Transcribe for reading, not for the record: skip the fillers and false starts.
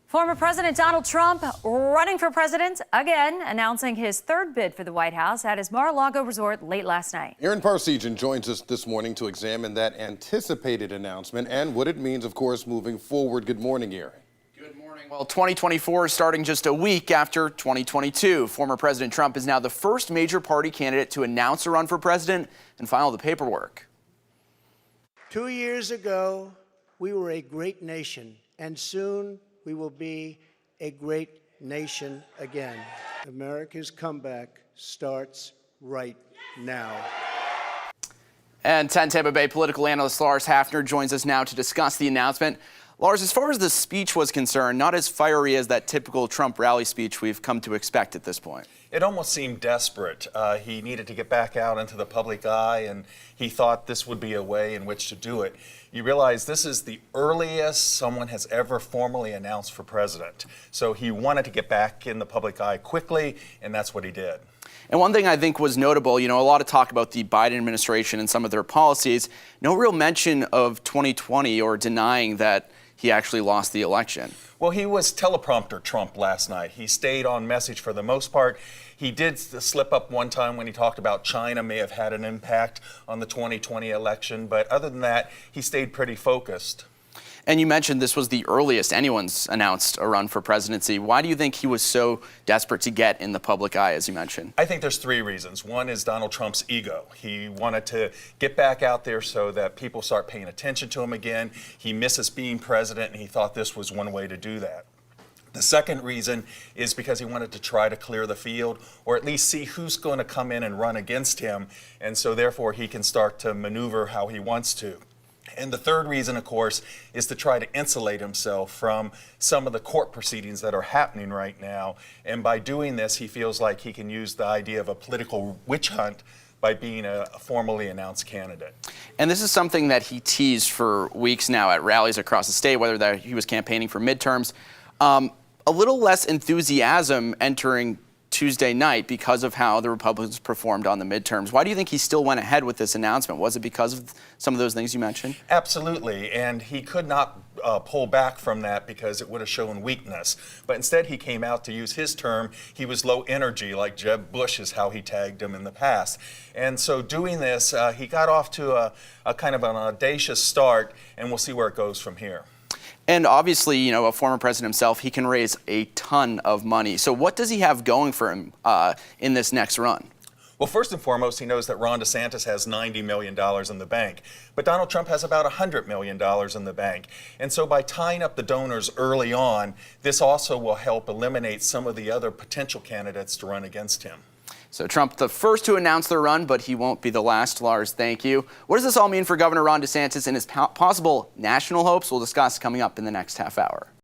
Former President Donald Trump running for president again, announcing his third bid for the White House at his Mar-a-Lago resort late last night. Aaron Parsegian joins us this morning to examine that anticipated announcement and what it means, of course, moving forward. Good morning, Aaron. Good morning. Well, 2024 is starting just a week after 2022. Former President Trump is now the first major party candidate to announce a run for president and file the paperwork. 2 years ago, we were a great nation, and soon we will be a great nation again. America's comeback starts right now. And 10 Tampa Bay political analyst Lars Hafner joins us now to discuss the announcement. Lars, as far as the speech was concerned, not as fiery as that typical Trump rally speech we've come to expect at this point. It almost seemed desperate. He needed to get back out into the public eye, and he thought this would be a way in which to do it. You realize this is the earliest someone has ever formally announced for president. So he wanted to get back in the public eye quickly, and that's what he did. And one thing I think was notable, a lot of talk about the Biden administration and some of their policies. No real mention of 2020 or denying that he actually lost the election. Well, he was teleprompter Trump last night. He stayed on message for the most part. He did slip up one time when he talked about China may have had an impact on the 2020 election, but other than that, he stayed pretty focused. And you mentioned this was the earliest anyone's announced a run for presidency. Why do you think he was so desperate to get in the public eye, as you mentioned? I think there's three reasons. One is Donald Trump's ego. He wanted to get back out there so that people start paying attention to him again. He misses being president, and he thought this was one way to do that. The second reason is because he wanted to try to clear the field, or at least see who's going to come in and run against him, and so therefore he can start to maneuver how he wants to. And the third reason, of course, is to try to insulate himself from some of the court proceedings that are happening right now. And by doing this, he feels like he can use the idea of a political witch hunt by being a formally announced candidate. And this is something that he teased for weeks now at rallies across the state, whether that he was campaigning for midterms. A little less enthusiasm entering Tuesday night because of how the Republicans performed on the midterms. Why do you think he still went ahead with this announcement? Was it because of some of those things you mentioned? Absolutely, and he could not pull back from that because it would have shown weakness. But instead he came out to use his term, he was low energy, like Jeb Bush is how he tagged him in the past. And so doing this, he got off to a kind of an audacious start, and we'll see where it goes from here. And obviously, a former president himself, he can raise a ton of money. So what does he have going for him in this next run? Well, first and foremost, he knows that Ron DeSantis has $90 million in the bank, but Donald Trump has about $100 million in the bank. And so by tying up the donors early on, this also will help eliminate some of the other potential candidates to run against him. So Trump, the first to announce their run, but he won't be the last. Lars, thank you. What does this all mean for Governor Ron DeSantis and his possible national hopes? We'll discuss coming up in the next half hour.